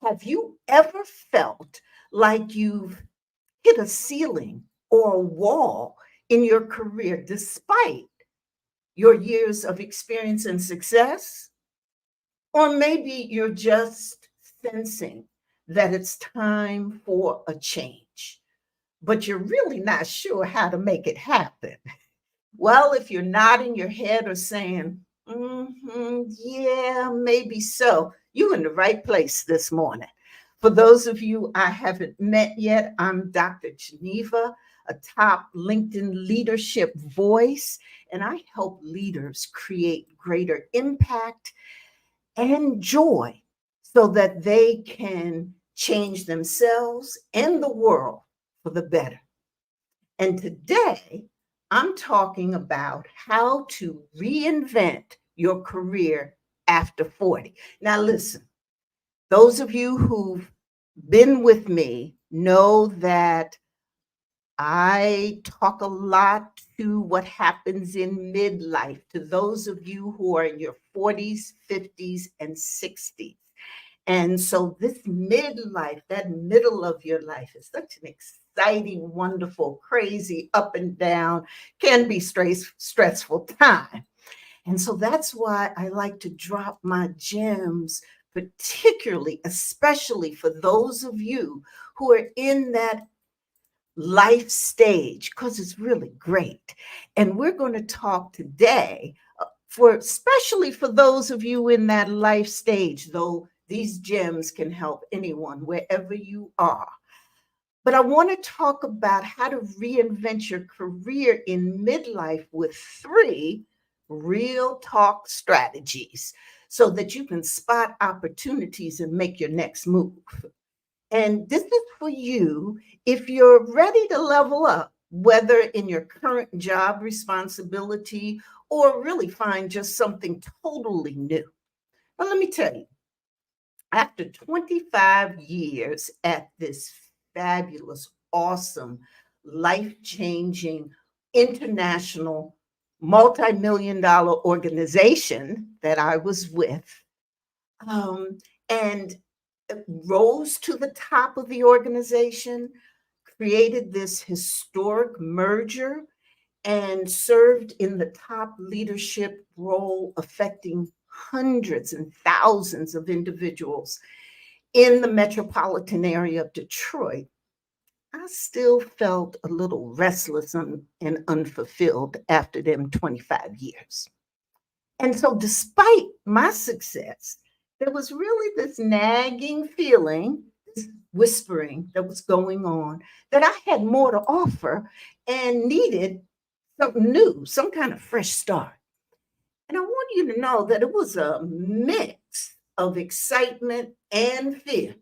Have you ever felt like you've hit a ceiling or a wall in your career despite your years of experience and success? Or maybe you're just sensing that it's time for a change, but you're really not sure how to make it happen. Well, if you're nodding your head or saying, yeah, maybe so, you're in the right place this morning. For those of you I haven't met yet, I'm Dr. Geneva, a top LinkedIn leadership voice, and I help leaders create greater impact and joy so that they can change themselves and the world for the better. And today, I'm talking about how to reinvent your career after 40. Now, listen, those of you who've been with me know that I talk a lot to what happens in midlife, to those of you who are in your 40s, 50s, and 60s. And so this midlife, that middle of your life is such an exciting, wonderful, crazy, up and down, can be stressful time. And so that's why I like to drop my gems, particularly, especially for those of you who are in that life stage, because it's really great. And we're going to talk today for especially for those of you in that life stage, though these gems can help anyone wherever you are. But I want to talk about how to reinvent your career in midlife with 3 real talk strategies so that you can spot opportunities and make your next move. And this is for you if you're ready to level up, whether in your current job responsibility or really find just something totally new. Now, let me tell you, after 25 years at this fabulous, awesome, life changing, international, multi-million dollar organization that I was with, and rose to the top of the organization, created this historic merger, and served in the top leadership role affecting hundreds and thousands of individuals in the metropolitan area of Detroit, I still felt a little restless and unfulfilled after them 25 years. And so, despite my success, there was really this nagging feeling, this whispering that was going on, that I had more to offer and needed something new, some kind of fresh start. And I want you to know that it was a mix of excitement and fear.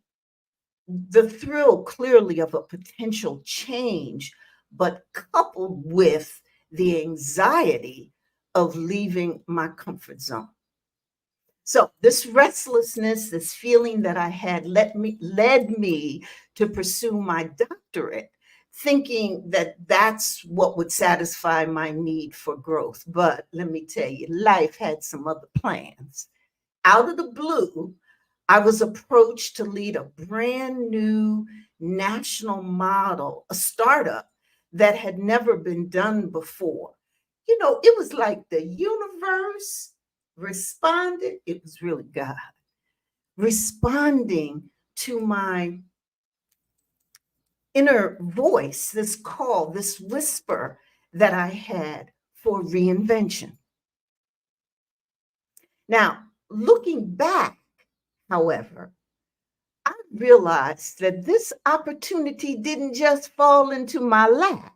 The thrill clearly of a potential change, but coupled with the anxiety of leaving my comfort zone. So this restlessness, this feeling that I had led me to pursue my doctorate, thinking that that's what would satisfy my need for growth. But let me tell you, life had some other plans. Out of the blue, I was approached to lead a brand new national model, a startup that had never been done before. You know, it was like the universe responded, it was really God responding to my inner voice, this call, this whisper that I had for reinvention. Now, looking back, however, I realized that this opportunity didn't just fall into my lap.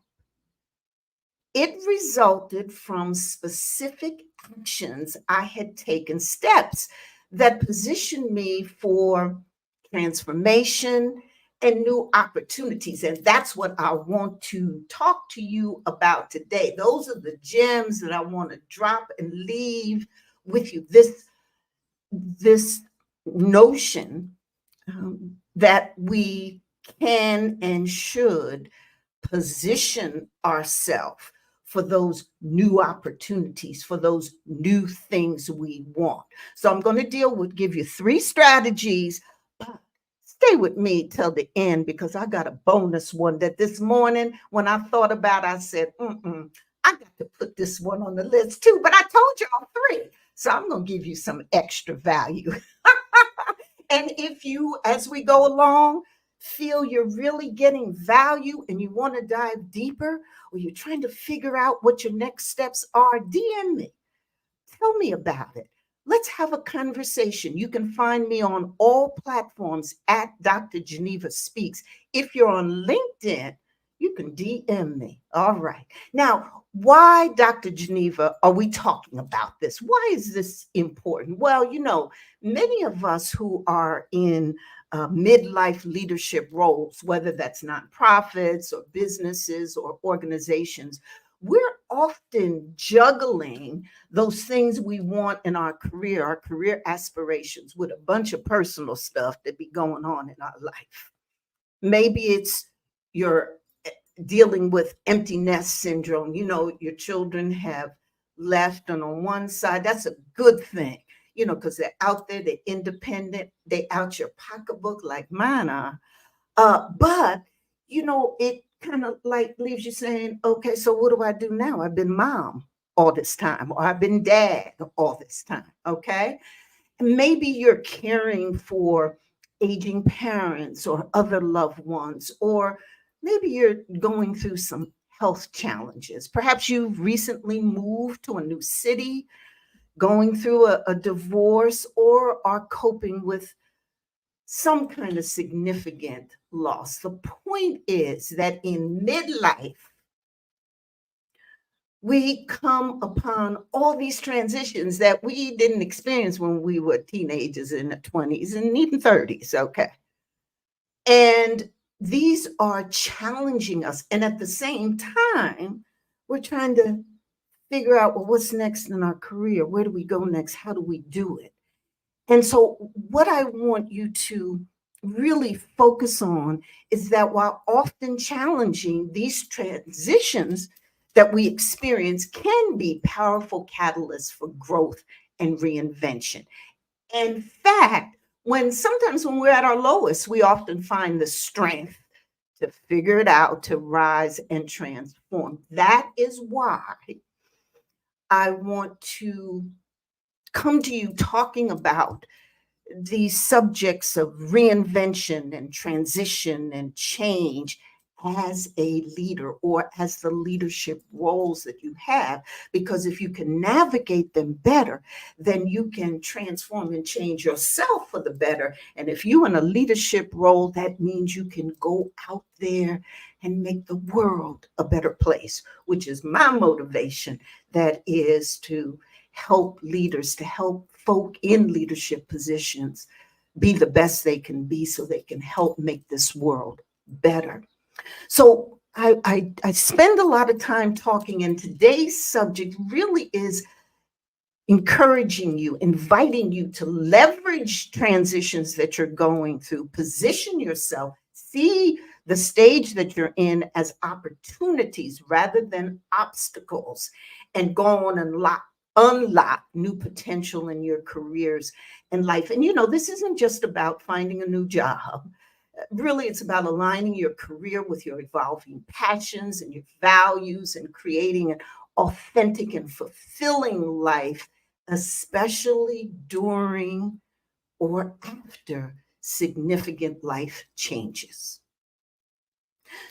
It resulted from specific actions I had taken, steps that positioned me for transformation and new opportunities. And that's what I want to talk to you about today. Those are the gems that I want to drop and leave with you. This notion that we can and should position ourselves for those new opportunities, for those new things we want. So I'm going to give you 3 strategies, but stay with me till the end because I got a bonus one that this morning when I thought about it, I said, I got to put this one on the list too. But I told y'all three. So I'm going to give you some extra value. And if you, as we go along, feel you're really getting value and you want to dive deeper, or you're trying to figure out what your next steps are, DM me. Tell me about it. Let's have a conversation. You can find me on all platforms at Dr. Geneva Speaks. If you're on LinkedIn, you can DM me. All right. Now, why, Dr. Geneva, are we talking about this? Why is this important? Well, many of us who are in midlife leadership roles, whether that's nonprofits or businesses or organizations, we're often juggling those things we want in our career aspirations, with a bunch of personal stuff that be going on in our life. Maybe it's you're dealing with empty nest syndrome. Your children have left, and on one side, that's a good thing, because they're out there, they're independent, they out your pocketbook like mine are. But it kind of like leaves you saying, okay, so what do I do now? I've been mom all this time, or I've been dad all this time. Okay. And maybe you're caring for aging parents or other loved ones, or maybe you're going through some health challenges. Perhaps you've recently moved to a new city, going through a divorce, or are coping with some kind of significant loss. The point is that in midlife, we come upon all these transitions that we didn't experience when we were teenagers in the 20s and even 30s. Okay. And these are challenging us. And at the same time, we're trying to figure out, well, what's next in our career? Where do we go next? How do we do it? And so, what I want you to really focus on is that while often challenging, these transitions that we experience can be powerful catalysts for growth and reinvention. In fact, sometimes when we're at our lowest, we often find the strength to figure it out, to rise and transform. That is why I want to come to you talking about these subjects of reinvention and transition and change as a leader, or as the leadership roles that you have. Because if you can navigate them better, then you can transform and change yourself for the better. And if you're in a leadership role, that means you can go out there and make the world a better place, which is my motivation. That is to help leaders, to help folk in leadership positions be the best they can be, so they can help make this world better. So I spend a lot of time talking, and today's subject really is encouraging you, inviting you to leverage transitions that you're going through, position yourself, see the stage that you're in as opportunities rather than obstacles, and go on and unlock new potential in your careers and life. And this isn't just about finding a new job. Really, it's about aligning your career with your evolving passions and your values, and creating an authentic and fulfilling life, especially during or after significant life changes.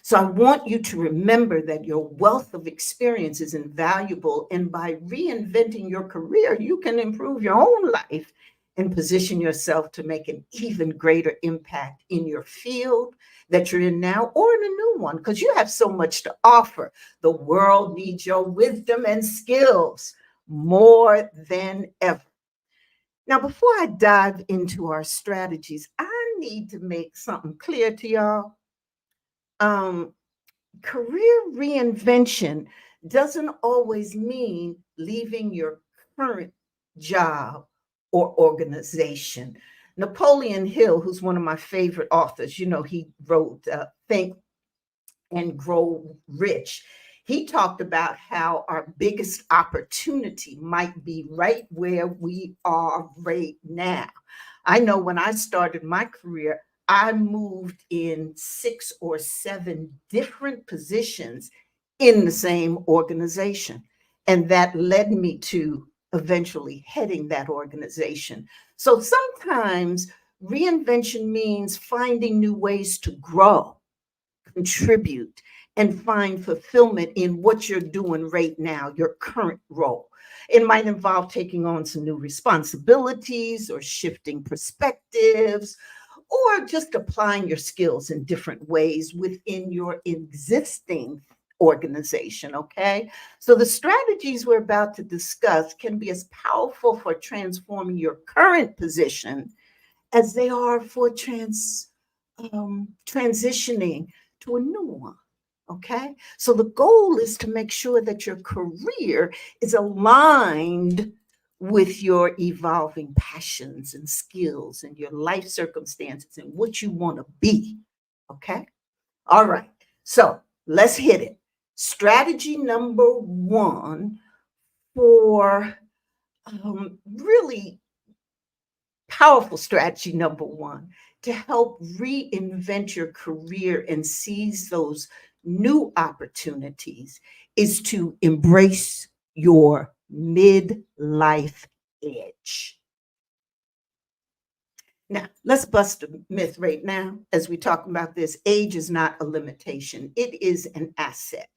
So I want you to remember that your wealth of experience is invaluable, and by reinventing your career, you can improve your own life and position yourself to make an even greater impact in your field that you're in now, or in a new one, because you have so much to offer. The world needs your wisdom and skills more than ever. Now, before I dive into our strategies, I need to make something clear to y'all. Career reinvention doesn't always mean leaving your current job or organization. Napoleon Hill, who's one of my favorite authors, he wrote Think and Grow Rich. He talked about how our biggest opportunity might be right where we are right now. I know when I started my career, I moved in 6 or 7 different positions in the same organization. And that led me to eventually heading that organization. So sometimes reinvention means finding new ways to grow, contribute, and find fulfillment in what you're doing right now, your current role. It might involve taking on some new responsibilities or shifting perspectives or just applying your skills in different ways within your existing organization. Okay. So the strategies we're about to discuss can be as powerful for transforming your current position as they are for transitioning to a new one. Okay. So the goal is to make sure that your career is aligned with your evolving passions and skills and your life circumstances and what you want to be. Okay. All right. So let's hit it. Strategy number one for really powerful strategy number one to help reinvent your career and seize those new opportunities is to embrace your midlife edge. Now, let's bust a myth right now as we talk about this. Age is not a limitation, it is an asset.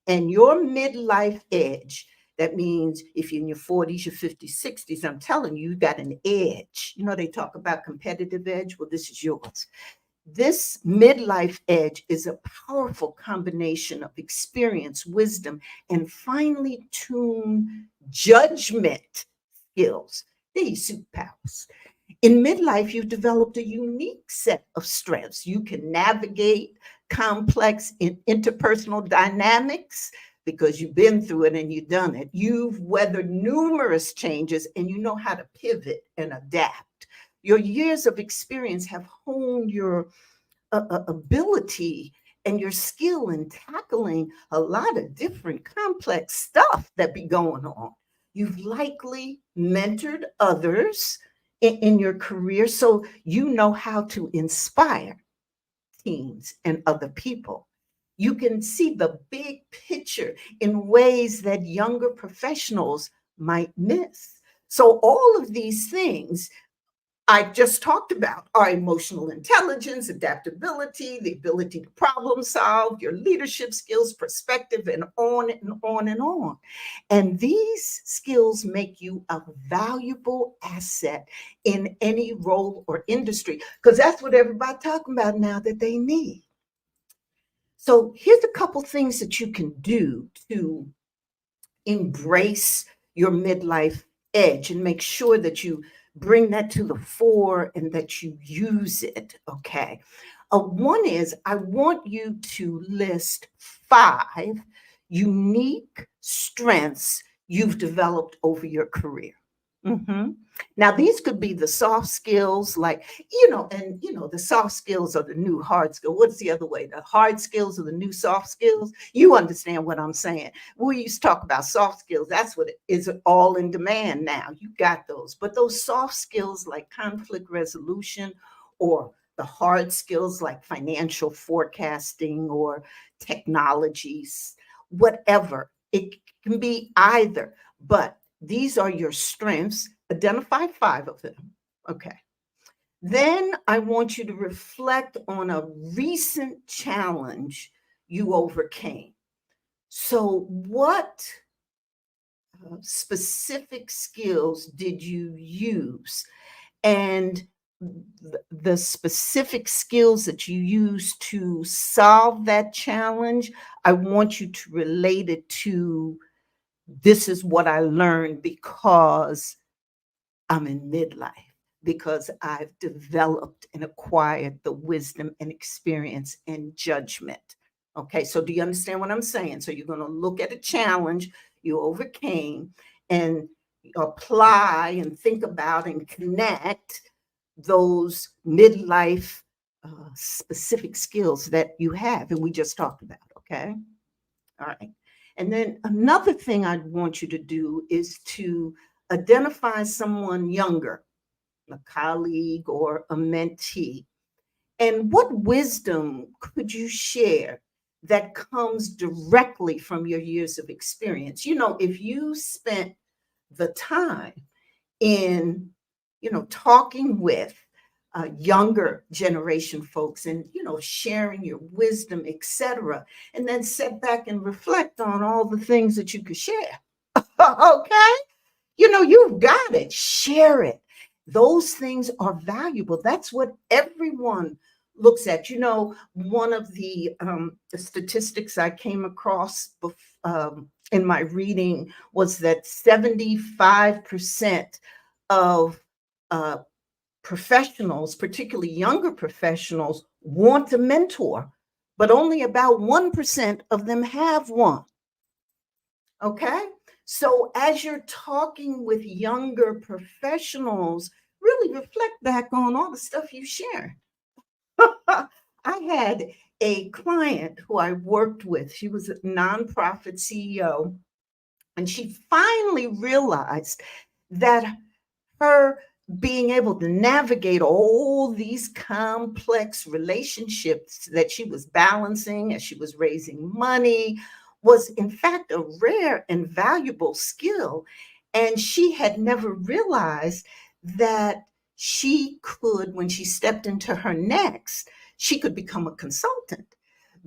And your midlife edge, that means if you're in your 40s, your 50s, 60s, I'm telling you, you got an edge. You know, they talk about competitive edge. Well, this is yours. This midlife edge is a powerful combination of experience, wisdom, and finely tuned judgment skills. These superpowers. In midlife, you've developed a unique set of strengths. You can navigate complex interpersonal dynamics because you've been through it and you've done it. You've weathered numerous changes and you know how to pivot and adapt. Your years of experience have honed your ability and your skill in tackling a lot of different complex stuff that be going on. You've likely mentored others in your career, so you know how to inspire teams and other people. You can see the big picture in ways that younger professionals might miss. So, all of these things I just talked about are emotional intelligence, adaptability, the ability to problem solve, your leadership skills, perspective, and on and on and on. And these skills make you a valuable asset in any role or industry because that's what everybody's talking about now that they need. So here's a couple things that you can do to embrace your midlife edge and make sure that you bring that to the fore and that you use it. Okay. One is I want you to list 5 unique strengths you've developed over your career. Mhm. Now, these could be the soft skills, like, the soft skills are the new hard skill. What's the other way? The hard skills are the new soft skills. You understand what I'm saying. We used to talk about soft skills. That's what it is all in demand now. You got those. But those soft skills like conflict resolution or the hard skills like financial forecasting or technologies, whatever. It can be either, but these are your strengths. Identify 5 of them. Okay. Then I want you to reflect on a recent challenge you overcame. So, what specific skills did you use? And the specific skills that you use to solve that challenge, I want you to relate it to this is what I learned because I'm in midlife, because I've developed and acquired the wisdom and experience and judgment. Okay, so do you understand what I'm saying? So you're going to look at a challenge you overcame and apply and think about and connect those midlife specific skills that you have and we just talked about. Okay. All right. And then another thing I want you to do is to identify someone younger, a colleague or a mentee, And what wisdom could you share that comes directly from your years of experience? If you spent the time in, talking with younger generation folks and, sharing your wisdom, etc., and then sit back and reflect on all the things that you could share. Okay? You've got it. Share it. Those things are valuable. That's what everyone looks at. One of the statistics I came across in my reading was that 75% of uh, professionals, particularly younger professionals, want a mentor, but only about 1% of them have one. Okay. So as you're talking with younger professionals, really reflect back on all the stuff you share. I had a client who I worked with. She was a nonprofit CEO, and she finally realized that her being able to navigate all these complex relationships that she was balancing as she was raising money was, in fact, a rare and valuable skill. And she had never realized that she could, when she stepped into her next, she could become a consultant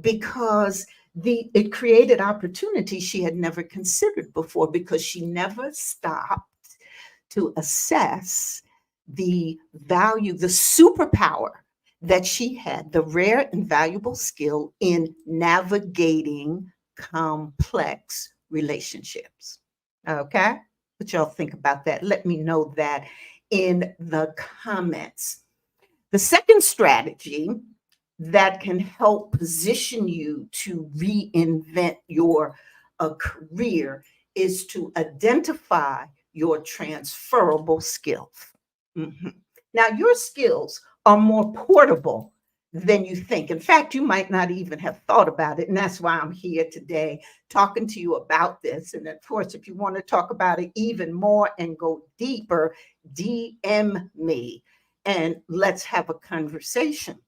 because it created opportunities she had never considered before because she never stopped to assess the value, the superpower that she had, the rare and valuable skill in navigating complex relationships. Okay? What y'all think about that? Let me know that in the comments. The second strategy that can help position you to reinvent your career is to identify your transferable skills. Mhm. Now, your skills are more portable than you think. In fact, you might not even have thought about it. And that's why I'm here today talking to you about this. And of course, if you want to talk about it even more and go deeper, DM me and let's have a conversation.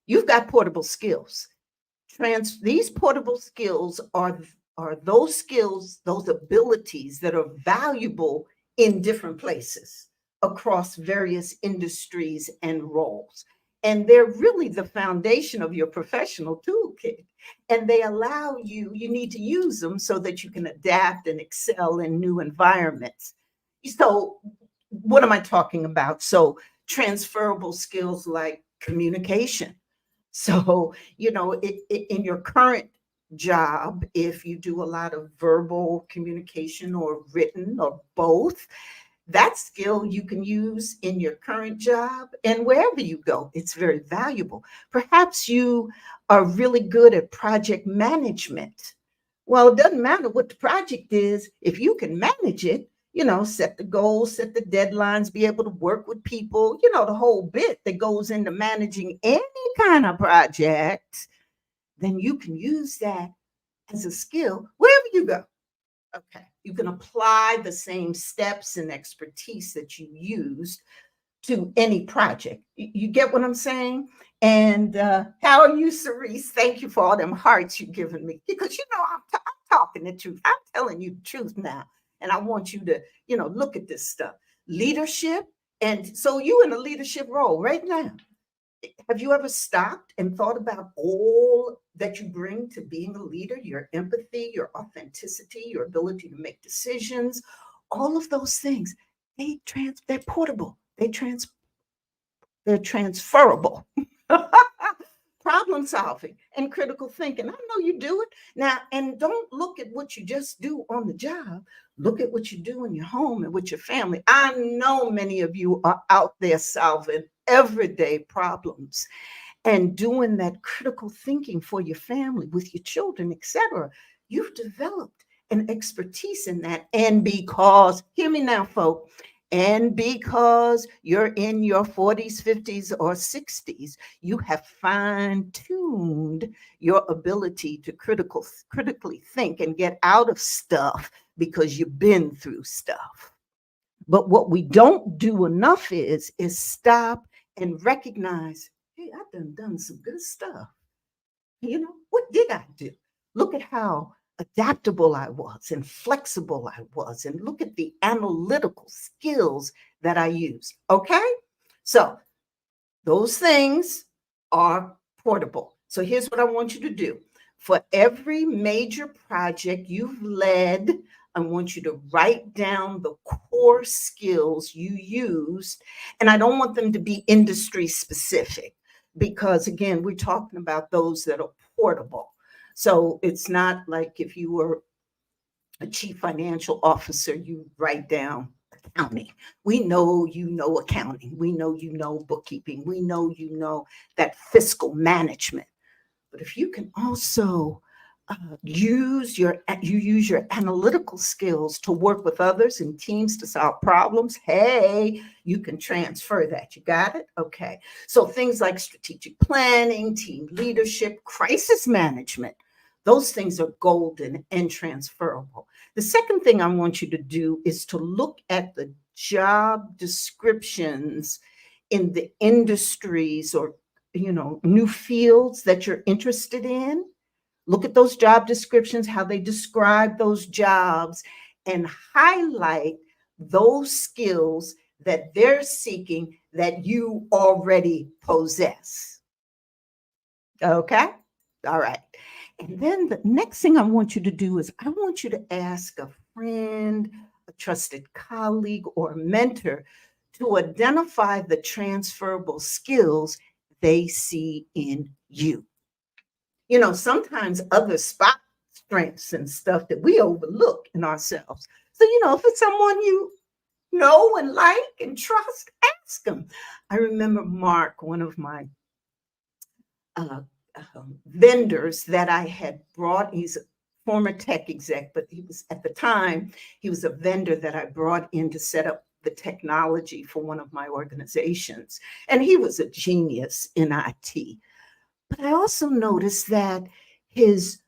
You've got portable skills. These portable skills are those skills, those abilities that are valuable in different places across various industries and roles. And they're really the foundation of your professional toolkit. And they allow you need to use them so that you can adapt and excel in new environments. So, what am I talking about? So, transferable skills like communication. So, in your current job, if you do a lot of verbal communication or written or both, that skill you can use in your current job and wherever you go. It's very valuable. Perhaps you are really good at project management. Well, it doesn't matter what the project is, if you can manage it, set the goals, set the deadlines, be able to work with people, the whole bit that goes into managing any kind of project, then you can use that as a skill wherever you go. Okay. You can apply the same steps and expertise that you used to any project. You get what I'm saying? And how are you, Cerise? Thank you for all them hearts you've given me because I'm talking the truth. I'm telling you the truth now, and I want you to look at this stuff. Leadership, and so you in a leadership role right now. Have you ever stopped and thought about all that you bring to being a leader? Your empathy, your authenticity, your ability to make decisions, all of those things. They're portable. They're transferable. Problem solving and critical thinking. I know you do it now. And don't look at what you just do on the job. Look at what you do in your home and with your family. I know many of you are out there solving everyday problems and doing that critical thinking for your family, with your children, etc. You've developed an expertise in that. And because, hear me now, folks, and because you're in your 40s, 50s, or 60s, you have fine-tuned your ability to critically think and get out of stuff because you've been through stuff. But what we don't do enough is stop and recognize, hey, I've done some good stuff. What did I do? Look at how adaptable I was and flexible I was, and look at the analytical skills that I used. Okay. So those things are portable. So here's what I want you to do. For every major project you've led, I want you to write down the core skills you used. And I don't want them to be industry specific because, again, we're talking about those that are portable. So it's not like if you were a chief financial officer, you write down accounting. We know you know accounting. We know you know bookkeeping. We know you know that fiscal management. But if you can also use your analytical skills to work with others and teams to solve problems, hey, you can transfer that. You got it? Okay. So things like strategic planning, team leadership, crisis management, those things are golden and transferable. The second thing I want you to do is to look at the job descriptions in the industries or new fields that you're interested in. Look at those job descriptions, how they describe those jobs, and highlight those skills that they're seeking that you already possess. Okay? All right. And then the next thing I want you to do is I want you to ask a friend, a trusted colleague, or a mentor to identify the transferable skills they see in you. Sometimes others spot strengths and stuff that we overlook in ourselves. So, if it's someone you know and like and trust, ask them. I remember Mark, one of my vendors that I had brought. He's a former tech exec, but at the time, he was a vendor that I brought in to set up the technology for one of my organizations. And he was a genius in IT. But I also noticed that his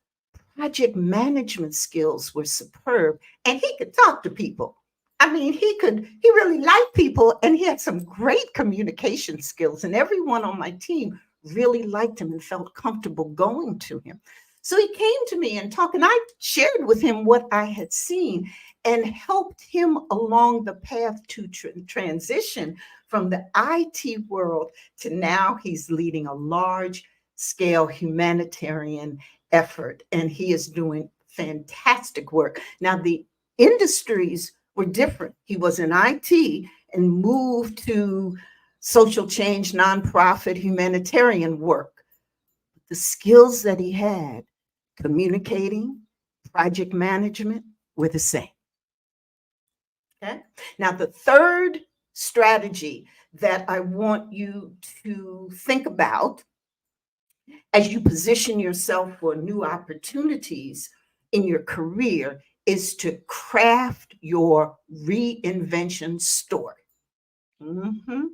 project management skills were superb, and he could talk to people. I mean, he really liked people, and he had some great communication skills, and everyone on my team really liked him and felt comfortable going to him. So he came to me and talked, and I shared with him what I had seen and helped him along the path to transition from the IT world to now he's leading a large scale humanitarian effort, and he is doing fantastic work. Now, the industries were different. He was in IT and moved to social change, nonprofit, humanitarian work. The skills that he had, communicating, project management, were the same. Okay. Now, the third strategy that I want you to think about as you position yourself for new opportunities in your career is to craft your reinvention story. Mm-hmm.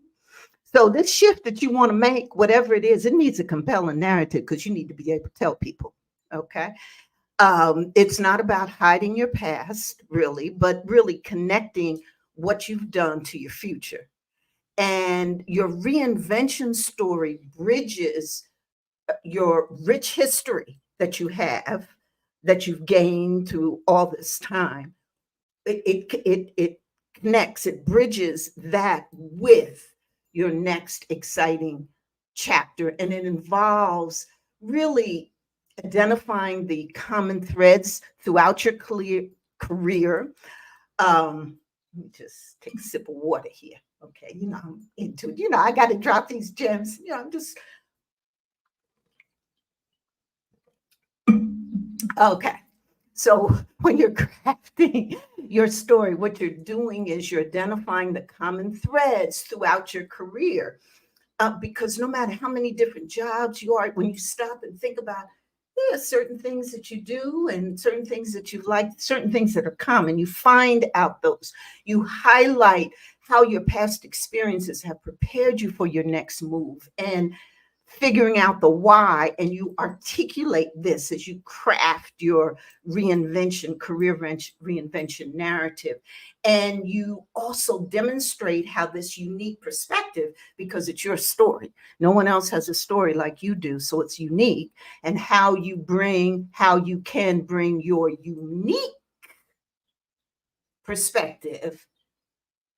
So this shift that you want to make, whatever it is, it needs a compelling narrative because you need to be able to tell people, okay? It's not about hiding your past, really, but really connecting what you've done to your future. And your reinvention story bridges your rich history that you have, that you've gained through all this time. It connects, it bridges that with your next exciting chapter. And it involves really identifying the common threads throughout your career. Let me just take a sip of water here. Okay, I'm into it. I got to drop these gems. I'm just okay. So when you're crafting your story, what you're doing is you're identifying the common threads throughout your career. Because no matter how many different jobs you are, when you stop and think about, there are certain things that you do and certain things that you like, certain things that are common. You find out those. You highlight how your past experiences have prepared you for your next move. And figuring out the why, and you articulate this as you craft your reinvention narrative. And you also demonstrate how this unique perspective, because it's your story. No one else has a story like you do, so it's unique. And how you can bring your unique perspective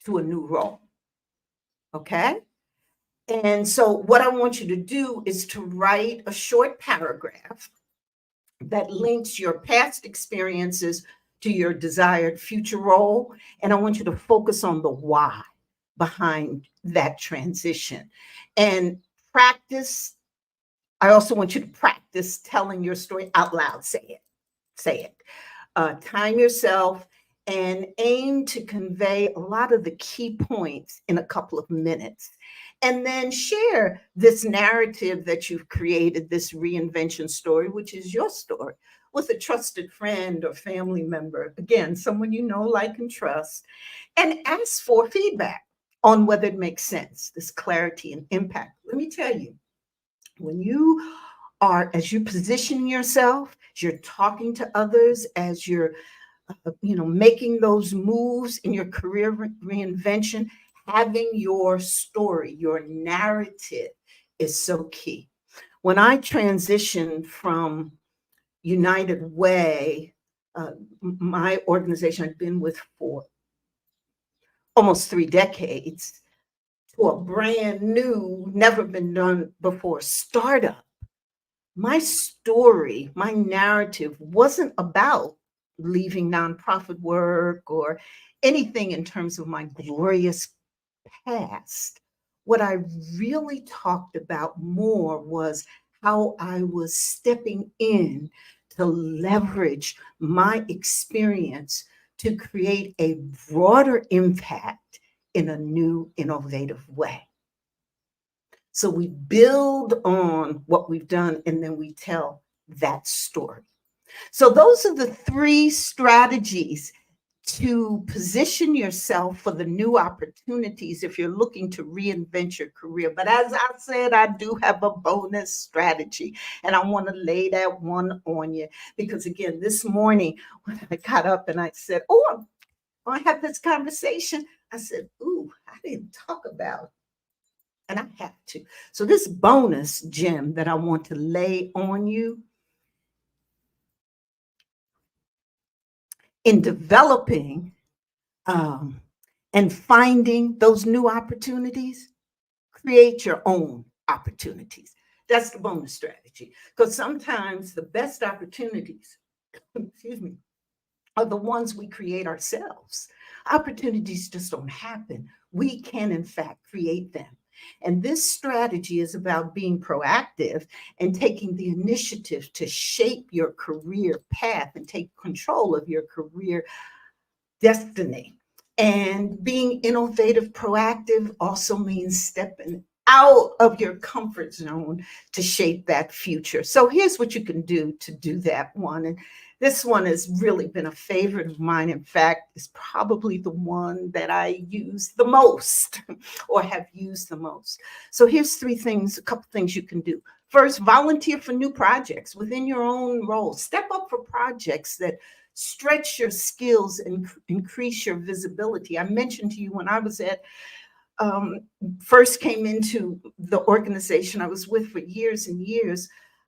to a new role. Okay? And so what I want you to do is to write a short paragraph that links your past experiences to your desired future role. And I want you to focus on the why behind that transition. And practice, I also want you to practice telling your story out loud. Say it. Time yourself and aim to convey a lot of the key points in a couple of minutes. And then share this narrative that you've created, this reinvention story, which is your story, with a trusted friend or family member. Again, someone you know, like, and trust. And ask for feedback on whether it makes sense, this clarity and impact. Let me tell you, when you are, as you position yourself, as you're talking to others, as you're making those moves in your career reinvention, having your story, your narrative is so key. When I transitioned from United Way, my organization I'd been with for almost 3 decades, to a brand new, never been done before startup, my story, my narrative wasn't about leaving nonprofit work or anything in terms of my glorious past. What I really talked about more was how I was stepping in to leverage my experience to create a broader impact in a new, innovative way. So we build on what we've done, and then we tell that story. So those are the 3 strategies to position yourself for the new opportunities if you're looking to reinvent your career. But as I said, I do have a bonus strategy, and I want to lay that one on you, because again, this morning when I got up and I said, oh, I have this conversation, I said, ooh, I didn't talk about, and I have to. So this bonus gem that I want to lay on you in developing and finding those new opportunities, create your own opportunities. That's the bonus strategy. Because sometimes the best opportunities, excuse me, are the ones we create ourselves. Opportunities just don't happen. We can, in fact, create them. And this strategy is about being proactive and taking the initiative to shape your career path and take control of your career destiny. And being innovative, proactive also means stepping out of your comfort zone to shape that future. So here's what you can do to do that one. And this one has really been a favorite of mine. In fact, it's probably the one that I use the most or have used the most. So here's a couple things you can do. First, volunteer for new projects within your own role. Step up for projects that stretch your skills and increase your visibility. I mentioned to you when I was first came into the organization I was with for years and years,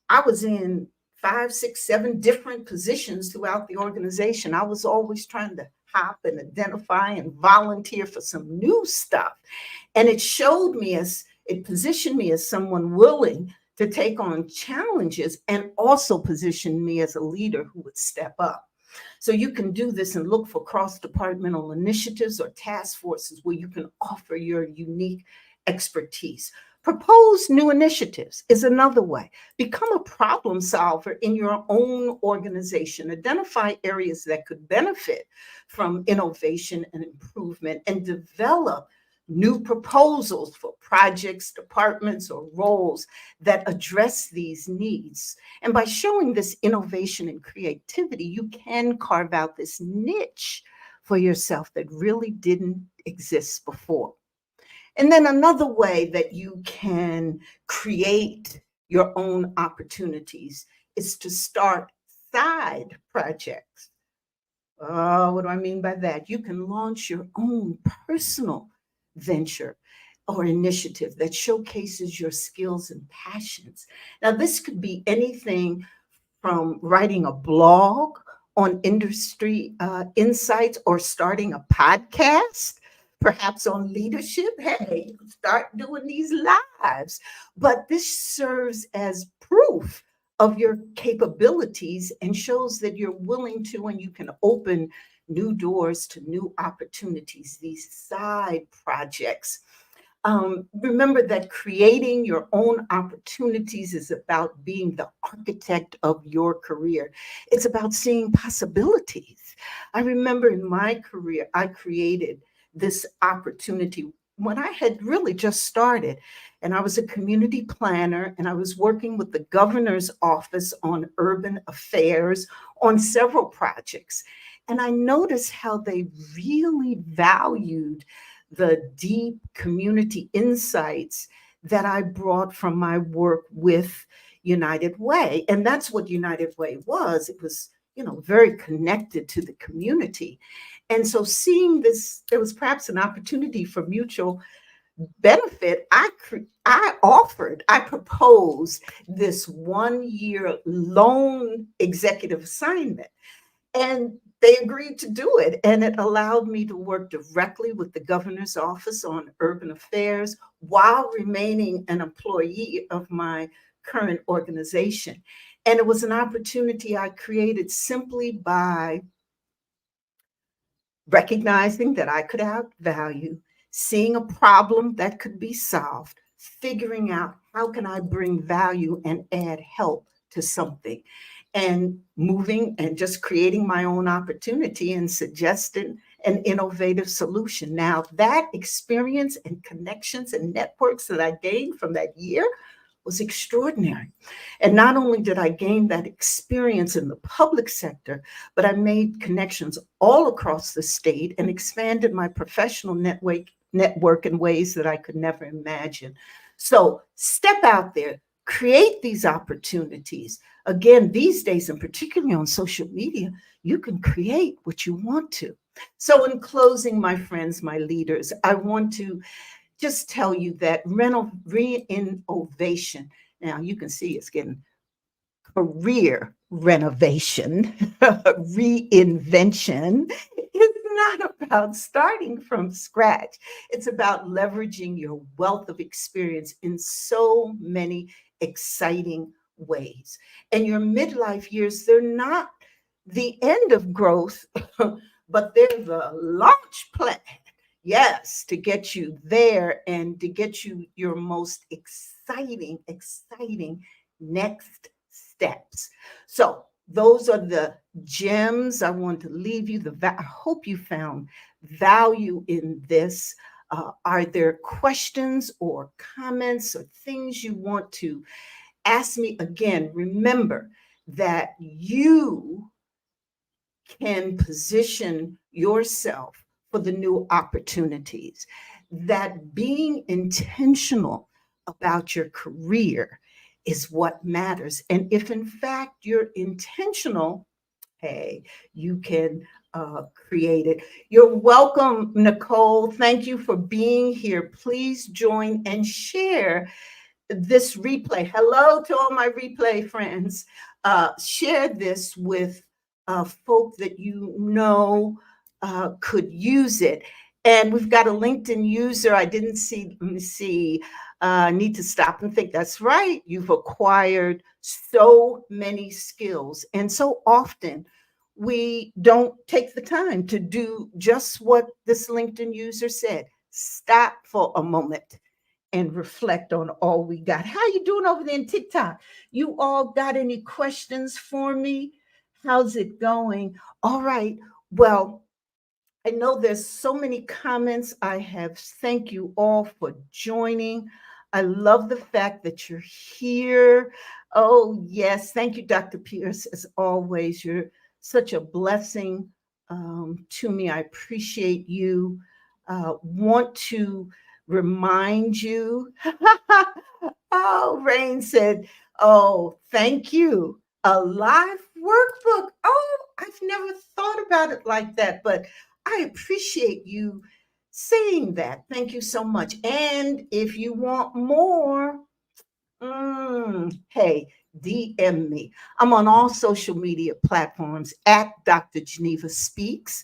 I was in 5, 6, 7 different positions throughout the organization. I was always trying to hop and identify and volunteer for some new stuff. And it positioned me as someone willing to take on challenges, and also positioned me as a leader who would step up. So you can do this and look for cross-departmental initiatives or task forces where you can offer your unique expertise. Propose new initiatives is another way. Become a problem solver in your own organization. Identify areas that could benefit from innovation and improvement, and develop new proposals for projects, departments, or roles that address these needs. And by showing this innovation and creativity, you can carve out this niche for yourself that really didn't exist before. And then another way that you can create your own opportunities is to start side projects. What do I mean by that? You can launch your own personal venture or initiative that showcases your skills and passions. Now, this could be anything from writing a blog on industry insights or starting a podcast, perhaps on leadership. Hey, you can start doing these lives. But this serves as proof of your capabilities and shows that you're willing to and you can open new doors to new opportunities, these side projects. Remember that creating your own opportunities is about being the architect of your career. It's about seeing possibilities. I remember in my career, I created this opportunity when I had really just started. And I was a community planner and I was working with the governor's office on urban affairs on several projects. And I noticed how they really valued the deep community insights that I brought from my work with United Way. And that's what United Way was. It was, very connected to the community. And so seeing this, there was perhaps an opportunity for mutual benefit. I proposed this 1 year loan executive assignment and they agreed to do it. And it allowed me to work directly with the governor's office on urban affairs while remaining an employee of my current organization. And it was an opportunity I created simply by recognizing that I could add value, seeing a problem that could be solved, figuring out how can I bring value and add help to something, and moving and just creating my own opportunity and suggesting an innovative solution. Now, that experience and connections and networks that I gained from that year was extraordinary. And not only did I gain that experience in the public sector, but I made connections all across the state and expanded my professional network in ways that I could never imagine. So step out there, create these opportunities. Again, these days, and particularly on social media, you can create what you want to. So in closing, my friends, my leaders, I want to just tell you that renovation, now you can see it's getting career renovation, reinvention. It's not about starting from scratch. It's about leveraging your wealth of experience in so many exciting ways. And your midlife years, they're not the end of growth, but they're the launch plan. Yes, to get you there and to get you your most exciting next steps. So those are the gems I want to leave you. I hope you found value in this. Are there questions or comments or things you want to ask me? Again, remember that you can position yourself for the new opportunities, that being intentional about your career is what matters. And if in fact you're intentional, hey, you can create it. You're welcome, Nicole. Thank you for being here. Please join and share this replay. Hello to all my replay friends. Share this with folk that you know could use it. And we've got a LinkedIn user. I didn't see, let me see. Need to stop and think. That's right. You've acquired so many skills. And so often we don't take the time to do just what this LinkedIn user said. Stop for a moment and reflect on all we got. How you doing over there in TikTok? You all got any questions for me? How's it going? All right. Well, I know there's so many comments. Thank you all for joining. I love the fact that you're here. Oh, yes. Thank you, Dr. Pierce, as always. You're such a blessing to me. I appreciate you. Want to remind you. Oh, Rain said, oh, thank you. A live workbook. Oh, I've never thought about it like that, but I appreciate you saying that. Thank you so much. And if you want more, hey, DM me. I'm on all social media platforms at Dr. Geneva Speaks.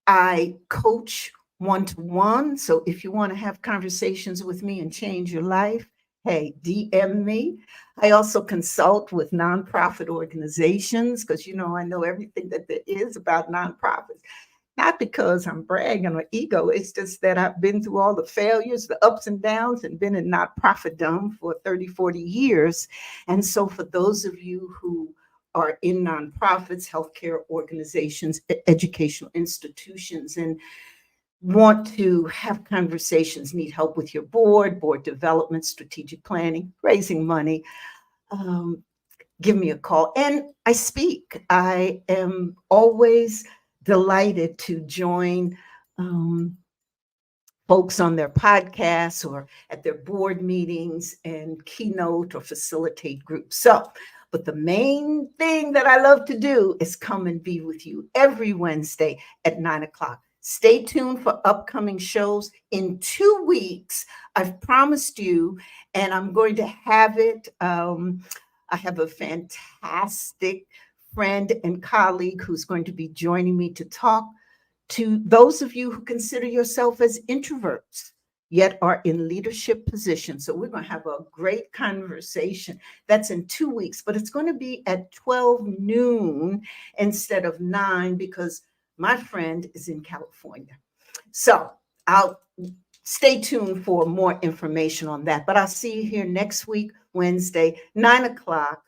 I coach one-to-one. So if you want to have conversations with me and change your life, hey, DM me. I also consult with nonprofit organizations because, I know everything that there is about nonprofits. Not because I'm bragging or ego, it's just that I've been through all the failures, the ups and downs, and been in nonprofitdom for 30, 40 years. And so for those of you who are in nonprofits, healthcare organizations, educational institutions, and want to have conversations, need help with your board development, strategic planning, raising money, give me a call. And I speak. I am always delighted to join folks on their podcasts or at their board meetings and keynote or facilitate groups. So, but the main thing that I love to do is come and be with you every Wednesday at 9 o'clock. Stay tuned for upcoming shows. In 2 weeks, I've promised you, and I'm going to have it. I have a fantastic friend and colleague who's going to be joining me to talk to those of you who consider yourself as introverts, yet are in leadership positions. So we're going to have a great conversation. That's in 2 weeks, but it's going to be at 12 noon instead of 9 because my friend is in California. So I'll stay tuned for more information on that. But I'll see you here next week, Wednesday, 9 o'clock,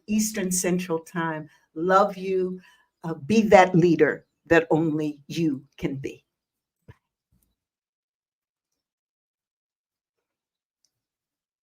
Eastern Central Time. Love you. Be that leader that only you can be.